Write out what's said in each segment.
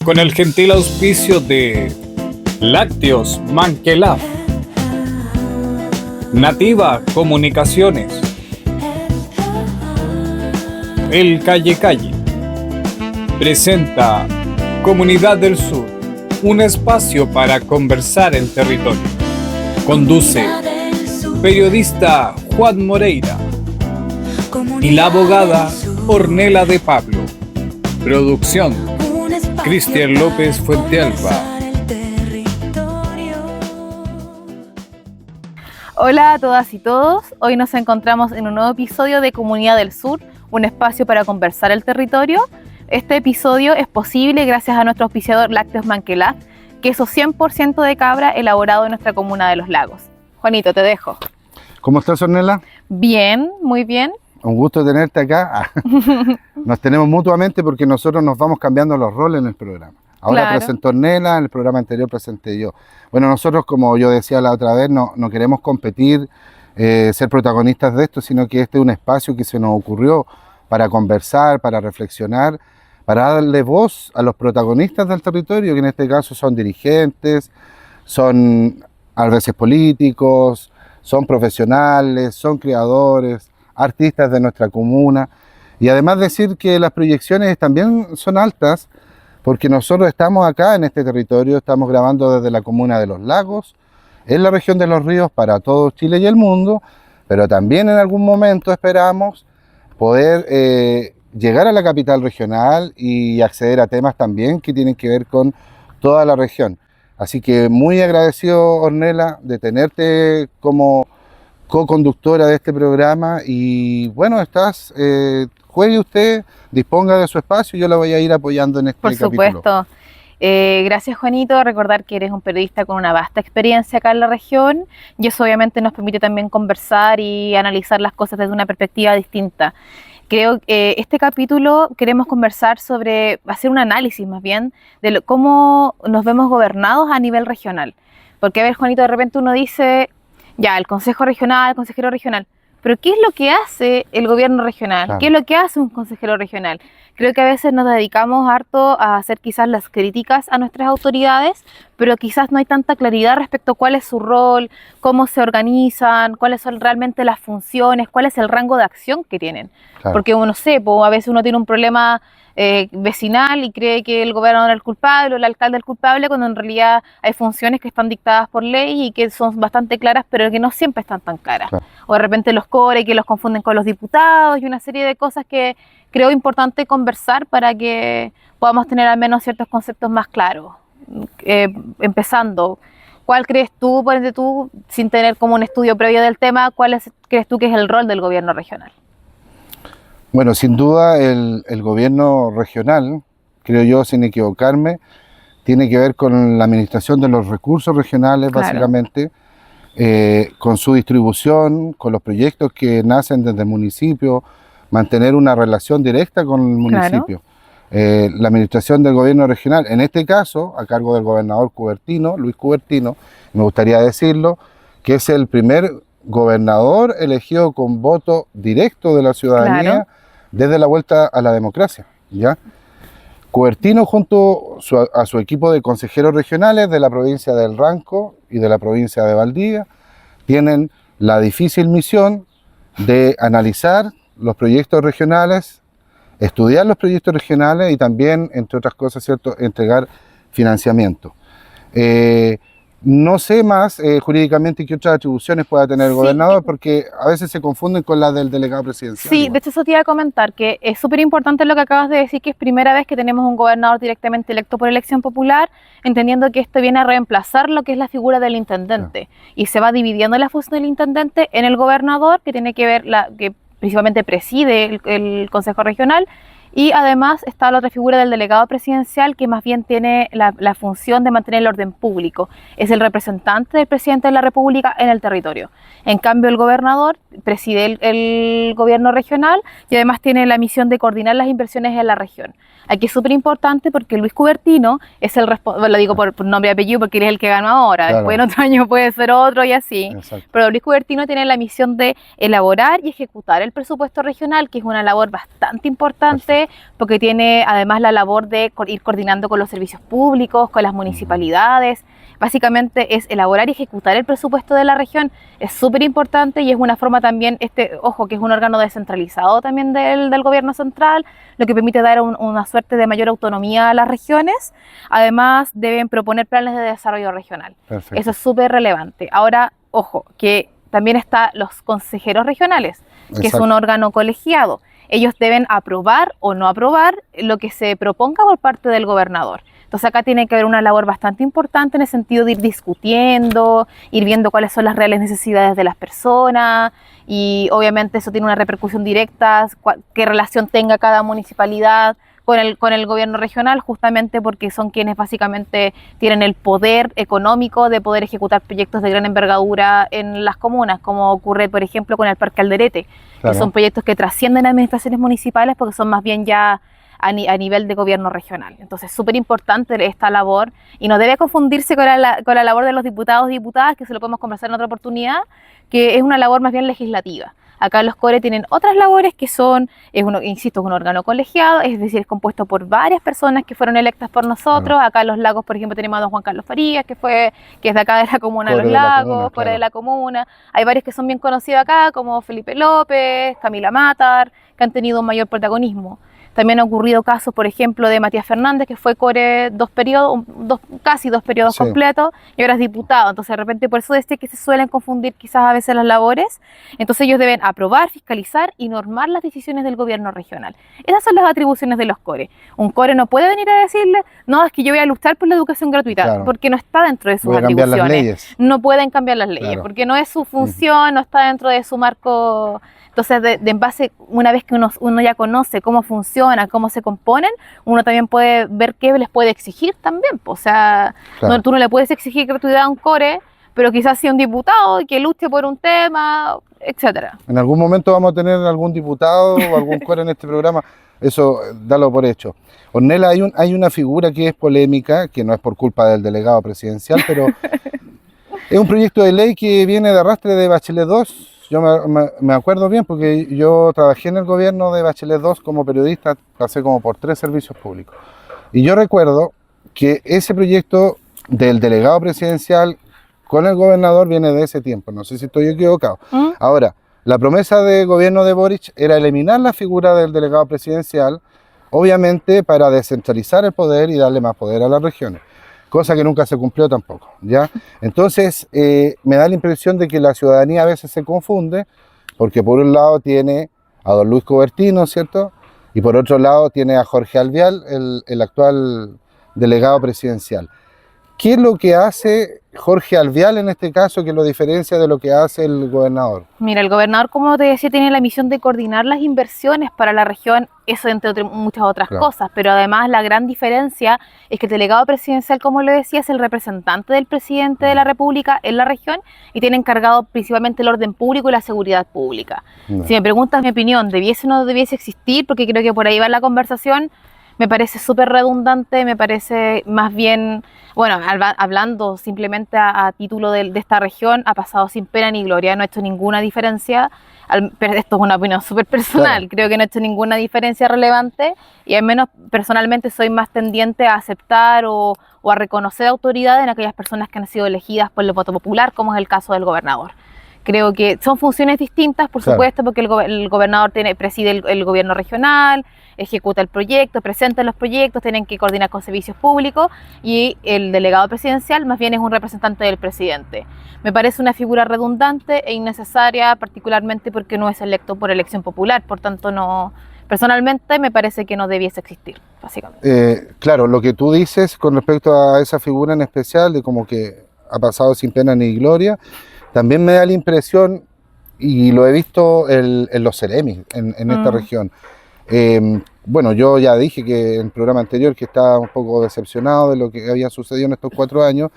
con el gentil auspicio de Lácteos Manquelaf, Nativa Comunicaciones, El Calle Calle, presenta Comunidad del Sur, un espacio para conversar el territorio. Conduce periodista Juan Moreira y la abogada Ornella de Pablo. Producción Cristian López Fuentealba. Hola a todas y todos, hoy nos encontramos en un nuevo episodio de Comunidad del Sur, un espacio para conversar el territorio. Este episodio es posible gracias a nuestro auspiciador Lácteos Manquelaf, queso 100% de cabra elaborado en nuestra comuna de Los Lagos. Juanito, te dejo. ¿Cómo estás, Ornella? Bien, muy bien. Un gusto tenerte acá. Nos tenemos mutuamente porque nosotros nos vamos cambiando los roles en el programa. Ahora Claro. presentó Ornella, en el programa anterior presenté yo. Bueno, nosotros, como yo decía la otra vez, no queremos competir, ser protagonistas de esto, sino que este es un espacio que se nos ocurrió para conversar, para reflexionar, para darle voz a los protagonistas del territorio, que en este caso son dirigentes, son a veces políticos, son profesionales, son creadores, artistas de nuestra comuna. Y además decir que las proyecciones también son altas, porque nosotros estamos acá en este territorio, estamos grabando desde la comuna de Los Lagos, en la región de Los Ríos para todo Chile y el mundo, pero también en algún momento esperamos poder llegar a la capital regional y acceder a temas también que tienen que ver con toda la región. Así que muy agradecido, Ornella, de tenerte como co-conductora de este programa y bueno, juegue usted, disponga de su espacio y yo la voy a ir apoyando en este capítulo. Por supuesto. Gracias, Juanito. Recordar que eres un periodista con una vasta experiencia acá en la región y eso obviamente nos permite también conversar y analizar las cosas desde una perspectiva distinta. Creo que este capítulo queremos conversar sobre, hacer un análisis más bien, de cómo nos vemos gobernados a nivel regional. Porque a ver, Juanito, de repente uno dice, ya, el consejo regional, el consejero regional, pero ¿qué es lo que hace el gobierno regional? Claro. ¿Qué es lo que hace un consejero regional? Creo que a veces nos dedicamos harto a hacer quizás las críticas a nuestras autoridades, pero quizás no hay tanta claridad respecto a cuál es su rol, cómo se organizan, cuáles son realmente las funciones, cuál es el rango de acción que tienen. Claro. Porque uno sé, a veces uno tiene un problema vecinal y cree que el gobernador es el culpable o el alcalde es el culpable, cuando en realidad hay funciones que están dictadas por ley y que son bastante claras, pero que no siempre están tan claras. Claro. O de repente los core que los confunden con los diputados y una serie de cosas que creo importante conversar para que podamos tener al menos ciertos conceptos más claros. Empezando, ¿cuál crees tú, por ende tú, sin tener como un estudio previo del tema, crees tú que es el rol del gobierno regional? Bueno, sin duda el gobierno regional, creo yo, sin equivocarme, tiene que ver con la administración de los recursos regionales, Claro. básicamente, con su distribución, con los proyectos que nacen desde el municipio, mantener una relación directa con el municipio. La administración del gobierno regional, en este caso, a cargo del gobernador Cubertino, Luis Cubertino, me gustaría decirlo, que es el primer gobernador elegido con voto directo de la ciudadanía. Claro. Desde la vuelta a la democracia, ¿ya? Cubertino junto a su equipo de consejeros regionales de la provincia del Ranco y de la provincia de Valdivia tienen la difícil misión de analizar los proyectos regionales, estudiar los proyectos regionales y también, entre otras cosas, ¿cierto?, entregar financiamiento. No sé más jurídicamente qué otras atribuciones pueda tener el Sí. gobernador, porque a veces se confunden con las del delegado presidencial. Sí, igual. de hecho eso te iba a comentar, que es súper importante lo que acabas de decir, que es primera vez que tenemos un gobernador directamente electo por elección popular, entendiendo que esto viene a reemplazar lo que es la figura del intendente, y se va dividiendo la función del intendente en el gobernador, que tiene que ver, que principalmente preside el Consejo Regional, y además está la otra figura del delegado presidencial, que más bien tiene la función de mantener el orden público. Es el representante del presidente de la República en el territorio. En cambio, el gobernador preside el gobierno regional y además tiene la misión de coordinar las inversiones en la región. Aquí es súper importante porque Luis Cubertino es el responsable, lo digo por nombre y apellido porque él es el que ganó ahora, Claro. después en otro año puede ser otro y así. Exacto. Pero Luis Cubertino tiene la misión de elaborar y ejecutar el presupuesto regional, que es una labor bastante importante qué? Porque tiene además la labor de ir coordinando con los servicios públicos, con las municipalidades. Básicamente es elaborar y ejecutar el presupuesto de la región. Es súper importante y es una forma también, ojo, que es un órgano descentralizado también del gobierno central, lo que permite dar una suerte de mayor autonomía a las regiones. Además, deben proponer planes de desarrollo regional. Perfecto. Eso es súper relevante. Ahora, ojo, que también están los consejeros regionales, que es un órgano colegiado. Ellos deben aprobar o no aprobar lo que se proponga por parte del gobernador. Entonces acá tiene que haber una labor bastante importante en el sentido de ir discutiendo, ir viendo cuáles son las reales necesidades de las personas y obviamente eso tiene una repercusión directa, qué relación tenga cada municipalidad con el gobierno regional, justamente porque son quienes básicamente tienen el poder económico de poder ejecutar proyectos de gran envergadura en las comunas, como ocurre por ejemplo con el Parque Alderete, que son proyectos que trascienden a administraciones municipales porque son más bien ya a nivel de gobierno regional. Entonces, súper importante esta labor y no debe confundirse con la labor de los diputados y diputadas, que se lo podemos conversar en otra oportunidad, que es una labor más bien legislativa. Acá los CORE tienen otras labores que son, insisto, es un órgano colegiado, es decir, es compuesto por varias personas que fueron electas por nosotros. Acá en Los Lagos, por ejemplo, tenemos a don Juan Carlos Farías, que es de acá de la comuna de Los Lagos, CORE de la comuna. Hay varios que son bien conocidos acá, como Felipe López, Camila Matar, que han tenido un mayor protagonismo. También ha ocurrido casos, por ejemplo, de Matías Fernández, que fue CORE casi dos periodos completos, y ahora es diputado. Entonces, de repente, por eso que se suelen confundir quizás a veces las labores. Entonces, ellos deben aprobar, fiscalizar y normar las decisiones del gobierno regional. Esas son las atribuciones de los CORE. Un CORE no puede venir a decirle, no, es que yo voy a luchar por la educación gratuita, porque no está dentro de sus atribuciones. Las leyes. No pueden cambiar las leyes, porque no es su función, no está dentro de su marco. Entonces, en base, una vez que uno ya conoce cómo funciona, cómo se componen, uno también puede ver qué les puede exigir también. O sea, tú no le puedes exigir gratuidad a un CORE, pero quizás sea un diputado que luche por un tema, etcétera. En algún momento vamos a tener algún diputado o algún CORE en este programa, eso dalo por hecho. Ornella, hay una figura que es polémica, que no es por culpa del delegado presidencial, pero es un proyecto de ley que viene de arrastre de Bachelet 2. Yo me acuerdo bien porque yo trabajé en el gobierno de Bachelet 2 como periodista, pasé como por 3 servicios públicos. Y yo recuerdo que ese proyecto del delegado presidencial con el gobernador viene de ese tiempo, no sé si estoy equivocado. Ahora, la promesa del gobierno de Boric era eliminar la figura del delegado presidencial, obviamente para descentralizar el poder y darle más poder a las regiones. Cosa que nunca se cumplió tampoco, ¿ya? Entonces, me da la impresión de que la ciudadanía a veces se confunde, porque por un lado tiene a don Luis Cobertino, ¿cierto? Y por otro lado tiene a Jorge Alvial, el actual delegado presidencial. ¿Qué es lo que hace Jorge Alvial en este caso que lo diferencia de lo que hace el gobernador? Mira, el gobernador, como te decía, tiene la misión de coordinar las inversiones para la región, eso entre muchas otras cosas, pero además la gran diferencia es que el delegado presidencial, como lo decía, es el representante del presidente de la República en la región y tiene encargado principalmente el orden público y la seguridad pública. Si me preguntas mi opinión, ¿debiese o no debiese existir? Porque creo que por ahí va la conversación. Me parece súper redundante, me parece más bien, bueno, hablando simplemente a título de esta región, ha pasado sin pena ni gloria, no ha hecho ninguna diferencia, pero esto es una opinión súper personal, creo que no ha hecho ninguna diferencia relevante y al menos personalmente soy más tendiente a aceptar o a reconocer autoridad en aquellas personas que han sido elegidas por el voto popular, como es el caso del gobernador. Creo que son funciones distintas, por supuesto, porque el gobernador preside el gobierno regional, ejecuta el proyecto, presenta los proyectos, tienen que coordinar con servicios públicos y el delegado presidencial más bien es un representante del presidente. Me parece una figura redundante e innecesaria, particularmente porque no es electo por elección popular, por tanto no, personalmente me parece que no debiese existir, básicamente. Claro, lo que tú dices con respecto a esa figura en especial, de como que ha pasado sin pena ni gloria, también me da la impresión, y lo he visto en los Ceremis, en esta región. Bueno, yo ya dije que en el programa anterior que estaba un poco decepcionado de lo que había sucedido en estos 4 años,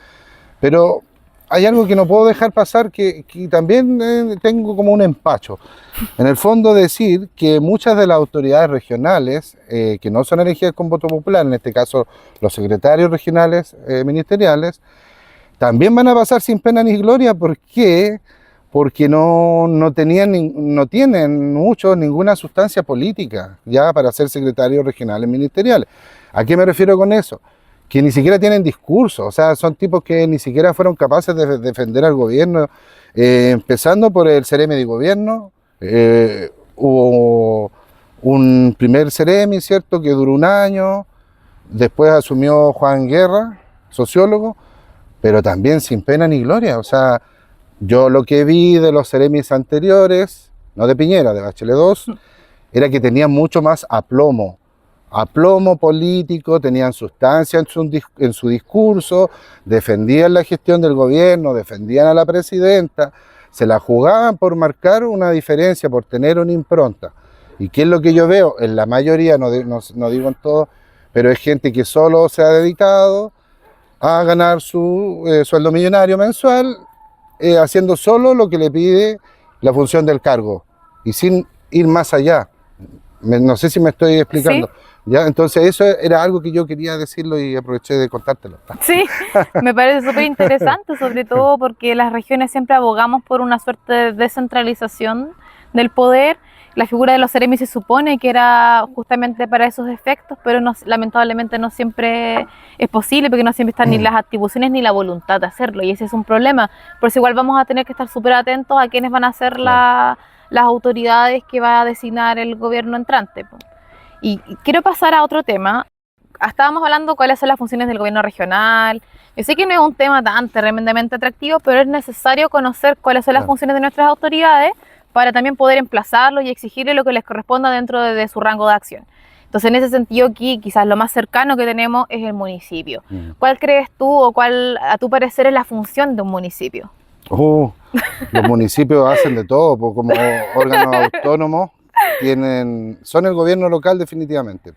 pero hay algo que no puedo dejar pasar, que también tengo como un empacho. En el fondo decir que muchas de las autoridades regionales, que no son elegidas con voto popular, en este caso los secretarios regionales ministeriales, también van a pasar sin pena ni gloria. ¿Por qué? porque no tienen muchos ninguna sustancia política ya para ser secretarios regionales ministeriales. ¿A qué me refiero con eso? Que ni siquiera tienen discurso, o sea, son tipos que ni siquiera fueron capaces de defender al gobierno, empezando por el Ceremi de Gobierno. Hubo un primer Ceremi, ¿cierto?, que duró un año, después asumió Juan Guerra, sociólogo, pero también sin pena ni gloria. O sea, yo lo que vi de los Ceremis anteriores, no de Piñera, de Bachelet 2, era que tenían mucho más aplomo político, tenían sustancia en su discurso, defendían la gestión del gobierno, defendían a la presidenta, se la jugaban por marcar una diferencia, por tener una impronta. ¿Y qué es lo que yo veo? En la mayoría, no digo en todo, pero es gente que solo se ha dedicado a ganar su sueldo millonario mensual, haciendo solo lo que le pide la función del cargo y sin ir más allá. No sé si me estoy explicando. Sí. ¿Ya? Entonces eso era algo que yo quería decirlo y aproveché de contártelo. Sí, me parece súper interesante, sobre todo porque las regiones siempre abogamos por una suerte de descentralización del poder. La figura de los Ceremis se supone que era justamente para esos efectos, pero lamentablemente no siempre es posible, porque no siempre están ni las atribuciones ni la voluntad de hacerlo, y ese es un problema. Por eso igual vamos a tener que estar súper atentos a quiénes van a ser las autoridades que va a designar el gobierno entrante. Y quiero pasar a otro tema. Estábamos hablando cuáles son las funciones del gobierno regional. Yo sé que no es un tema tan tremendamente atractivo, pero es necesario conocer cuáles son las funciones de nuestras autoridades para también poder emplazarlos y exigirle lo que les corresponda dentro de su rango de acción. Entonces, en ese sentido, aquí quizás lo más cercano que tenemos es el municipio. ¿Cuál crees tú o cuál, a tu parecer, es la función de un municipio? Los municipios hacen de todo, pues, como órganos autónomos, son el gobierno local definitivamente.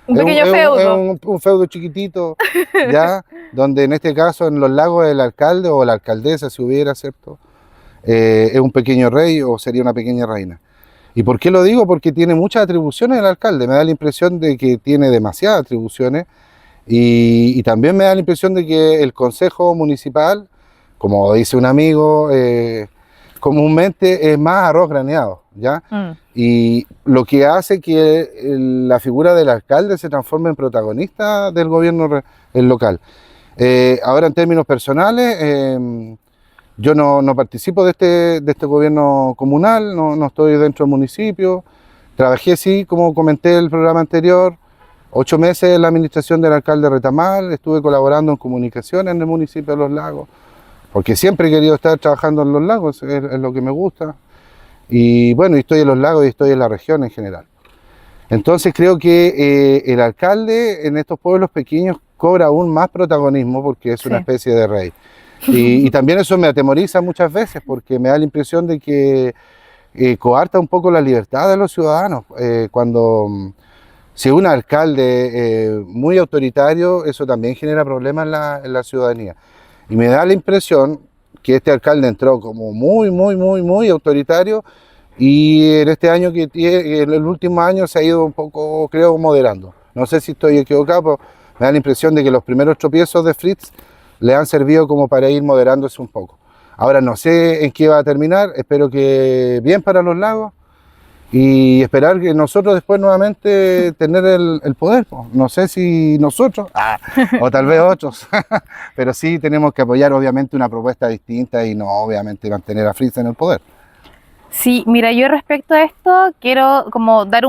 Un pequeño feudo. Es un feudo chiquitito, ¿ya? Donde en este caso en los lagos el alcalde o la alcaldesa, si hubiera, ¿cierto? Es un pequeño rey o sería una pequeña reina. ¿Y por qué lo digo? Porque tiene muchas atribuciones el alcalde, me da la impresión de que tiene demasiadas atribuciones y también me da la impresión de que el consejo municipal, como dice un amigo, comúnmente es más arroz graneado, ¿ya? Y lo que hace que la figura del alcalde se transforme en protagonista del gobierno local. Ahora en términos personales, yo no participo de este gobierno comunal, no estoy dentro del municipio. Trabajé, sí, como comenté en el programa anterior, 8 meses en la administración del alcalde Retamal, estuve colaborando en comunicación en el municipio de Los Lagos, porque siempre he querido estar trabajando en Los Lagos, es lo que me gusta. Y bueno, estoy en Los Lagos y estoy en la región en general. Entonces creo que el alcalde en estos pueblos pequeños cobra aún más protagonismo porque es una especie de rey. Y también eso me atemoriza muchas veces porque me da la impresión de que coarta un poco la libertad de los ciudadanos. Si un alcalde muy autoritario, eso también genera problemas en la ciudadanía. Y me da la impresión que este alcalde entró como muy autoritario y en este año, en el último año se ha ido un poco, creo, moderando. No sé si estoy equivocado, pero me da la impresión de que los primeros tropiezos de Fritz le han servido como para ir moderándose un poco. Ahora no sé en qué va a terminar, espero que bien para Los Lagos y esperar que nosotros después nuevamente tener el poder. No sé si nosotros, o tal vez otros, pero sí tenemos que apoyar obviamente una propuesta distinta y no obviamente mantener a Fritz en el poder. Sí, mira, yo respecto a esto quiero como dar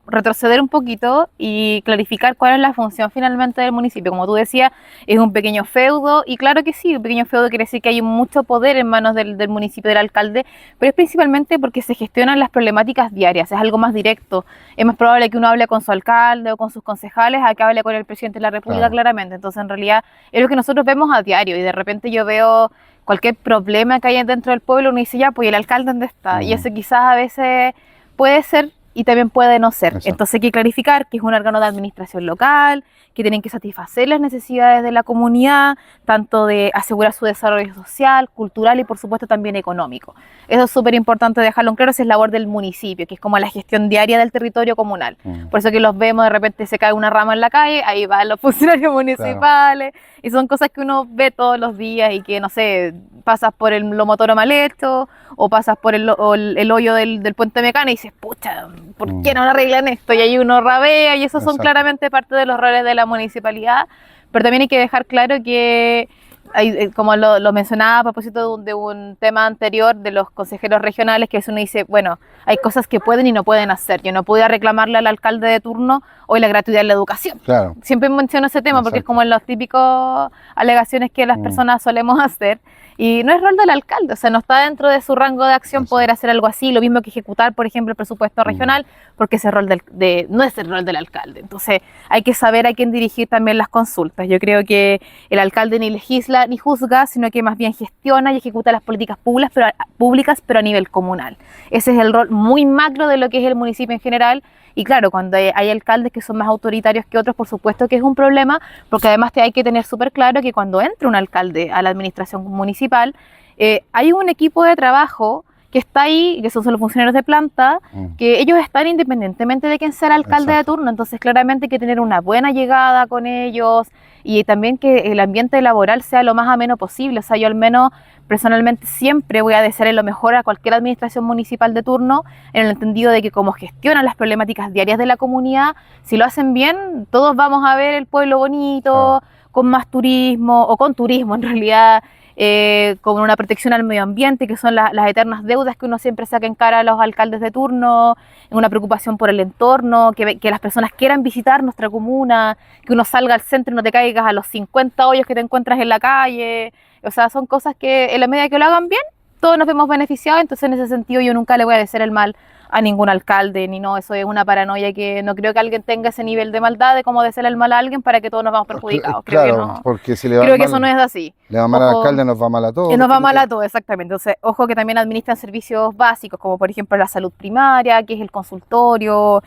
retroceder un poquito y clarificar cuál es la función finalmente del municipio. Como tú decías, es un pequeño feudo y claro que sí, un pequeño feudo quiere decir que hay mucho poder en manos del municipio, del alcalde, pero es principalmente porque se gestionan las problemáticas diarias, es algo más directo. Es más probable que uno hable con su alcalde o con sus concejales a que hable con el presidente de la República, claramente. Entonces, en realidad, es lo que nosotros vemos a diario y de repente yo veo cualquier problema que haya dentro del pueblo, uno dice, ya, pues, ¿y el alcalde dónde está? Y eso quizás a veces puede ser y también puede no ser. Exacto. Entonces hay que clarificar que es un órgano de administración local, que tienen que satisfacer las necesidades de la comunidad, tanto de asegurar su desarrollo social, cultural y por supuesto también económico. Eso es súper importante dejarlo en claro, esa es labor del municipio, que es como la gestión diaria del territorio comunal. Por eso que los vemos, de repente se cae una rama en la calle, ahí van los funcionarios municipales, y son cosas que uno ve todos los días y que, no sé, pasas por el Lomotoro mal hecho, o pasas por el hoyo del puente Mecano y dices, pucha, ¿por qué no lo arreglan esto? Y ahí uno rabea, y esos son Exacto. claramente parte de los roles de la municipalidad, pero también hay que dejar claro que, como lo mencionaba a propósito de un tema anterior de los consejeros regionales, que es uno dice, bueno, hay cosas que pueden y no pueden hacer. Yo no podía reclamarle al alcalde de turno hoy la gratuidad en la educación. Claro. Siempre menciono ese tema porque es como en los típicos alegaciones que las personas solemos hacer. Y no es rol del alcalde, o sea, no está dentro de su rango de acción poder hacer algo así, lo mismo que ejecutar, por ejemplo, el presupuesto regional, porque ese rol no es el rol del alcalde. Entonces, hay que saber a quién dirigir también las consultas. Yo creo que el alcalde ni legisla ni juzga, sino que más bien gestiona y ejecuta las políticas públicas, pero a nivel comunal. Ese es el rol muy macro de lo que es el municipio en general. Y claro, cuando hay alcaldes que son más autoritarios que otros, por supuesto que es un problema, porque además hay que tener súper claro que cuando entra un alcalde a la administración municipal, hay un equipo de trabajo que está ahí, que son los funcionarios de planta, que ellos están independientemente de quién sea el alcalde de turno, entonces claramente hay que tener una buena llegada con ellos y también que el ambiente laboral sea lo más ameno posible. O sea, yo al menos personalmente siempre voy a desearle lo mejor a cualquier administración municipal de turno, en el entendido de que como gestionan las problemáticas diarias de la comunidad, si lo hacen bien, todos vamos a ver el pueblo bonito, con más turismo, o con turismo en realidad, con una protección al medio ambiente, que son las eternas deudas que uno siempre saca en cara a los alcaldes de turno, una preocupación por el entorno, que las personas quieran visitar nuestra comuna, que uno salga al centro y no te caigas a los 50 hoyos que te encuentras en la calle. O sea, son cosas que en la medida que lo hagan bien, todos nos vemos beneficiados. Entonces, en ese sentido, yo nunca le voy a desear el mal a ningún alcalde, ni no, eso es una paranoia que no creo que alguien tenga ese nivel de maldad de cómo desear el mal a alguien para que todos nos vamos perjudicados. Creo Claro, que no, porque si le va creo que mal, eso no es así. le va mal al Ojo, alcalde, nos va mal a todos. nos va mal a todos, exactamente. Entonces, ojo que también administran servicios básicos, como por ejemplo la salud primaria, que es el consultorio,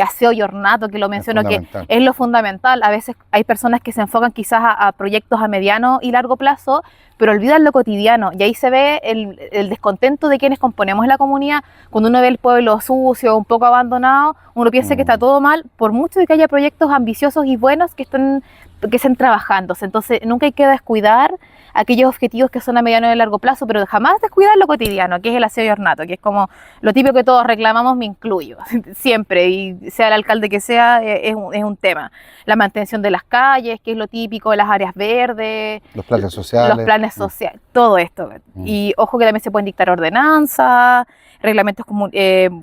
aseo y ornato, que lo menciono, que es lo fundamental. A veces hay personas que se enfocan quizás a proyectos a mediano y largo plazo, pero olvidan lo cotidiano, y ahí se ve el descontento de quienes componemos la comunidad. Cuando uno ve el pueblo sucio, un poco abandonado, uno piensa que está todo mal, por mucho de que haya proyectos ambiciosos y buenos que estén trabajándose. Entonces nunca hay que descuidar aquellos objetivos que son a mediano y largo plazo, pero jamás descuidar lo cotidiano, que es el aseo y ornato, que es como lo típico que todos reclamamos, me incluyo, siempre, y sea el alcalde que sea, es un tema. La mantención de las calles, que es lo típico, las áreas verdes, los planes sociales, todo esto. Y ojo que también se pueden dictar ordenanzas, reglamentos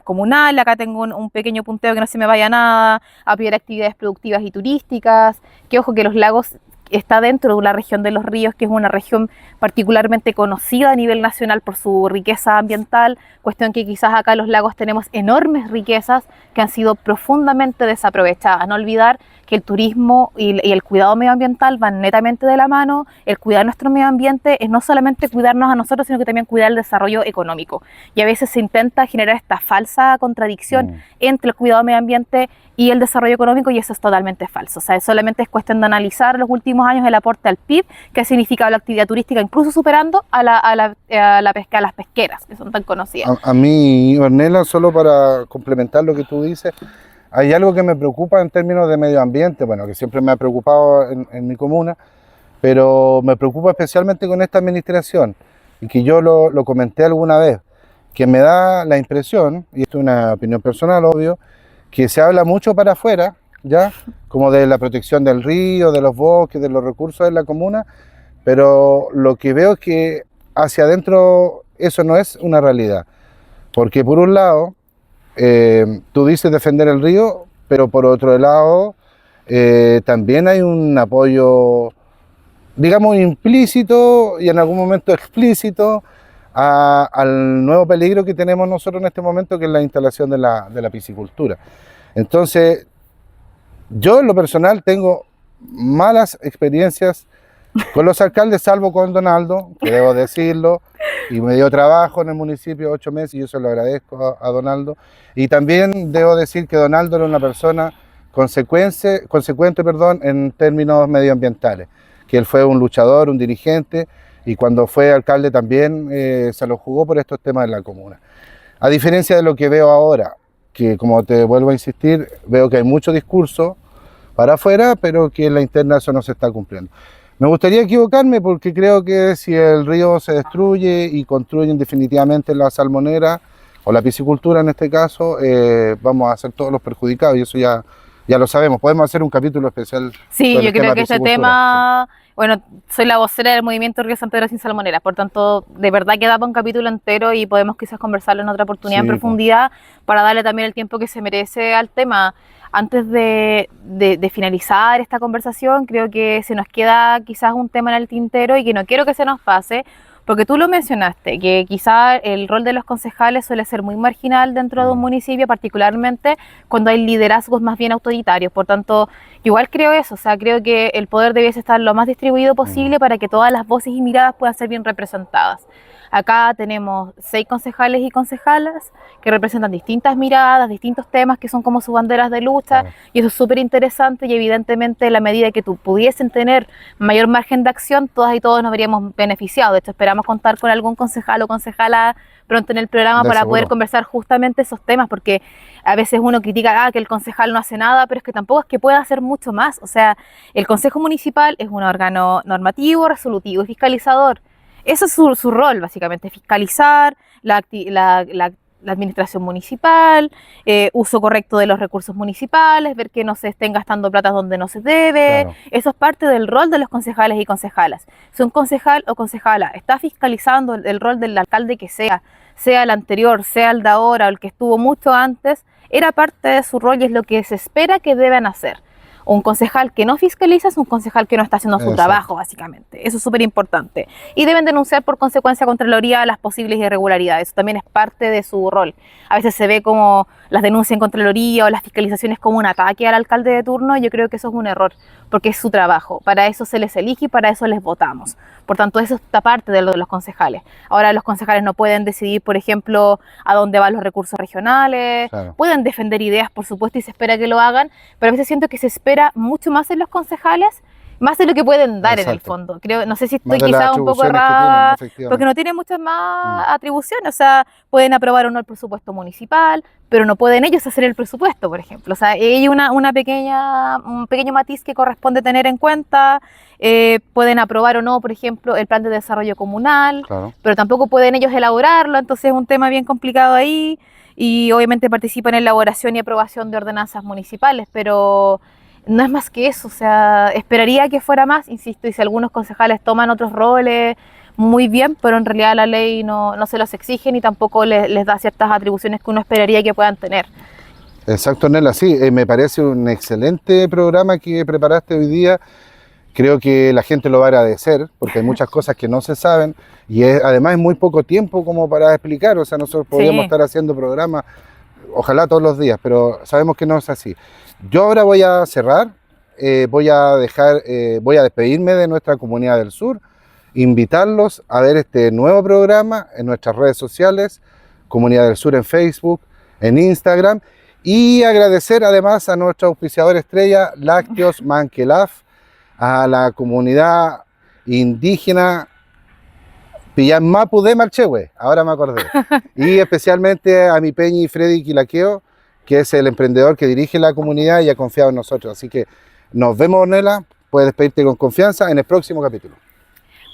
comunales. Acá tengo un pequeño punteo que no se me vaya nada, apoyar actividades productivas y turísticas, que ojo que los lagos está dentro de una región de los ríos, que es una región particularmente conocida a nivel nacional por su riqueza ambiental, cuestión que quizás acá en los lagos tenemos enormes riquezas que han sido profundamente desaprovechadas. No olvidar que el turismo y el cuidado medioambiental van netamente de la mano. El cuidar nuestro medio ambiente es no solamente cuidarnos a nosotros, sino que también cuidar el desarrollo económico. Y a veces se intenta generar esta falsa contradicción entre el cuidado del medio ambiente y el desarrollo económico, y eso es totalmente falso. O sea, solamente es cuestión de analizar los últimos años el aporte al PIB que ha significado la actividad turística, incluso superando a las pesqueras, que son tan conocidas. A mí, Ornella, solo para complementar lo que tú dices, hay algo que me preocupa en términos de medio ambiente, bueno, que siempre me ha preocupado en mi comuna, pero me preocupa especialmente con esta administración, y que yo lo comenté alguna vez, que me da la impresión, y esto es una opinión personal, obvio, que se habla mucho para afuera, ¿ya? Como de la protección del río, de los bosques, de los recursos de la comuna, pero lo que veo es que hacia adentro eso no es una realidad, porque por un lado, tú dices defender el río, pero por otro lado, también hay un apoyo, digamos, implícito y en algún momento explícito al nuevo peligro que tenemos nosotros en este momento, que es la instalación de la piscicultura. Entonces, yo en lo personal tengo malas experiencias con los alcaldes, salvo con Donaldo, que debo decirlo, y me dio trabajo en el municipio 8 meses, y yo se lo agradezco a Donaldo. Y también debo decir que Donaldo era una persona consecuente, en términos medioambientales, que él fue un luchador, un dirigente, y cuando fue alcalde también se lo jugó por estos temas de la comuna. A diferencia de lo que veo ahora, que como te vuelvo a insistir, veo que hay mucho discurso para afuera, pero que en la interna eso no se está cumpliendo. Me gustaría equivocarme porque creo que si el río se destruye y construyen definitivamente la salmonera, o la piscicultura en este caso, vamos a ser todos los perjudicados, y eso ya lo sabemos. Podemos hacer un capítulo especial. Sí, yo creo que este piscicultura. tema, bueno, soy la vocera del movimiento Río San Pedro sin salmonera, por tanto, de verdad que da para un capítulo entero y podemos quizás conversarlo en otra oportunidad en profundidad para darle también el tiempo que se merece al tema. Antes de finalizar esta conversación, creo que se nos queda quizás un tema en el tintero y que no quiero que se nos pase, porque tú lo mencionaste, que quizá el rol de los concejales suele ser muy marginal dentro de un municipio, particularmente cuando hay liderazgos más bien autoritarios. Por tanto, igual creo eso, o sea, creo que el poder debiese estar lo más distribuido posible para que todas las voces y miradas puedan ser bien representadas. Acá tenemos 6 concejales y concejalas que representan distintas miradas, distintos temas que son como sus banderas de lucha, y eso es súper interesante, y evidentemente en la medida que pudiesen tener mayor margen de acción, todas y todos nos veríamos beneficiados. De hecho, esperamos contar con algún concejal o concejala pronto en el programa para poder conversar justamente esos temas, porque a veces uno critica que el concejal no hace nada, pero es que tampoco es que pueda hacer mucho más. O sea, el Consejo Municipal es un órgano normativo, resolutivo y fiscalizador. Ese es su rol, básicamente, fiscalizar la administración municipal, uso correcto de los recursos municipales, ver que no se estén gastando plata donde no se debe. Claro. Eso es parte del rol de los concejales y concejalas. Si un concejal o concejala está fiscalizando el rol del alcalde que sea el anterior, sea el de ahora o el que estuvo mucho antes, era parte de su rol y es lo que se espera que deben hacer. Un concejal que no fiscaliza es un concejal que no está haciendo su trabajo, básicamente. Eso es súper importante. Y deben denunciar por consecuencia a Contraloría las posibles irregularidades. Eso también es parte de su rol. A veces se ve como las denuncias en Contraloría o las fiscalizaciones como un ataque al alcalde de turno. Yo creo que eso es un error, porque es su trabajo. Para eso se les elige y para eso les votamos. Por tanto, eso está parte de lo de los concejales. Ahora los concejales no pueden decidir, por ejemplo, a dónde van los recursos regionales. Claro. Pueden defender ideas, por supuesto, y se espera que lo hagan, pero a veces siento que se espera mucho más en los concejales, más de lo que pueden dar. Exacto. En el fondo. Creo, no sé si estoy quizás un poco errada, porque no tienen muchas más atribuciones. O sea, pueden aprobar o no el presupuesto municipal, pero no pueden ellos hacer el presupuesto, por ejemplo. O sea, hay un pequeño matiz que corresponde tener en cuenta. Pueden aprobar o no, por ejemplo, el plan de desarrollo comunal, claro, pero tampoco pueden ellos elaborarlo, entonces es un tema bien complicado ahí, y obviamente participan en elaboración y aprobación de ordenanzas municipales, pero no es más que eso. O sea, esperaría que fuera más, insisto, y si algunos concejales toman otros roles, muy bien, pero en realidad la ley no se los exige ni tampoco les da ciertas atribuciones que uno esperaría que puedan tener. Exacto, Nela, sí, me parece un excelente programa que preparaste hoy día. Creo que la gente lo va a agradecer, porque hay muchas cosas que no se saben, y además es muy poco tiempo como para explicar. O sea, nosotros podríamos estar haciendo programas, ojalá todos los días, pero sabemos que no es así. Yo ahora voy a cerrar, voy a despedirme de nuestra comunidad del sur, invitarlos a ver este nuevo programa en nuestras redes sociales, Comunidad del Sur en Facebook, en Instagram, y agradecer además a nuestro auspiciador estrella, Lácteos Manquelaf, a la comunidad indígena Pillanmapu de Malchehue, ahora me acordé, y especialmente a mi Peñi Freddy Quilaqueo, que es el emprendedor que dirige la comunidad y ha confiado en nosotros. Así que nos vemos, Nela, puedes despedirte con confianza en el próximo capítulo.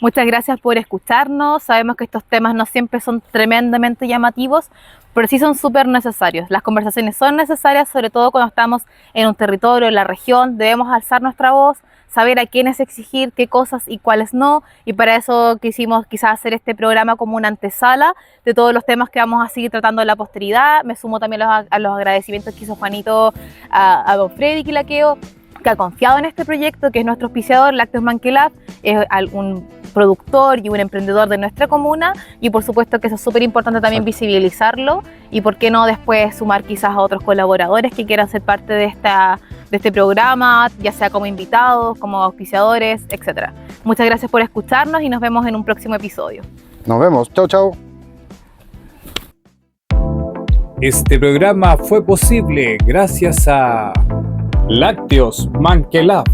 Muchas gracias por escucharnos. Sabemos que estos temas no siempre son tremendamente llamativos, pero sí son súper necesarios. Las conversaciones son necesarias, sobre todo cuando estamos en un territorio, en la región. Debemos alzar nuestra voz, saber a quiénes exigir qué cosas y cuáles no, y para eso quisimos quizás hacer este programa como una antesala de todos los temas que vamos a seguir tratando en la posteridad. Me sumo también a los agradecimientos que hizo Juanito a don Freddy Quilaqueo, que ha confiado en este proyecto, que es nuestro auspiciador, Lácteos Manquelaf, es un productor y un emprendedor de nuestra comuna, y por supuesto que eso es súper importante también visibilizarlo, y por qué no después sumar quizás a otros colaboradores que quieran ser parte de este programa, ya sea como invitados, como auspiciadores, etc. Muchas gracias por escucharnos y nos vemos en un próximo episodio. Nos vemos. Chao, chao. Este programa fue posible gracias a Lácteos Manquelab,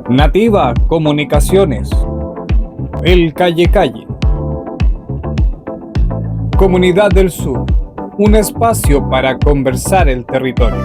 Nativa Comunicaciones, El Calle Calle, Comunidad del Sur, un espacio para conversar el territorio.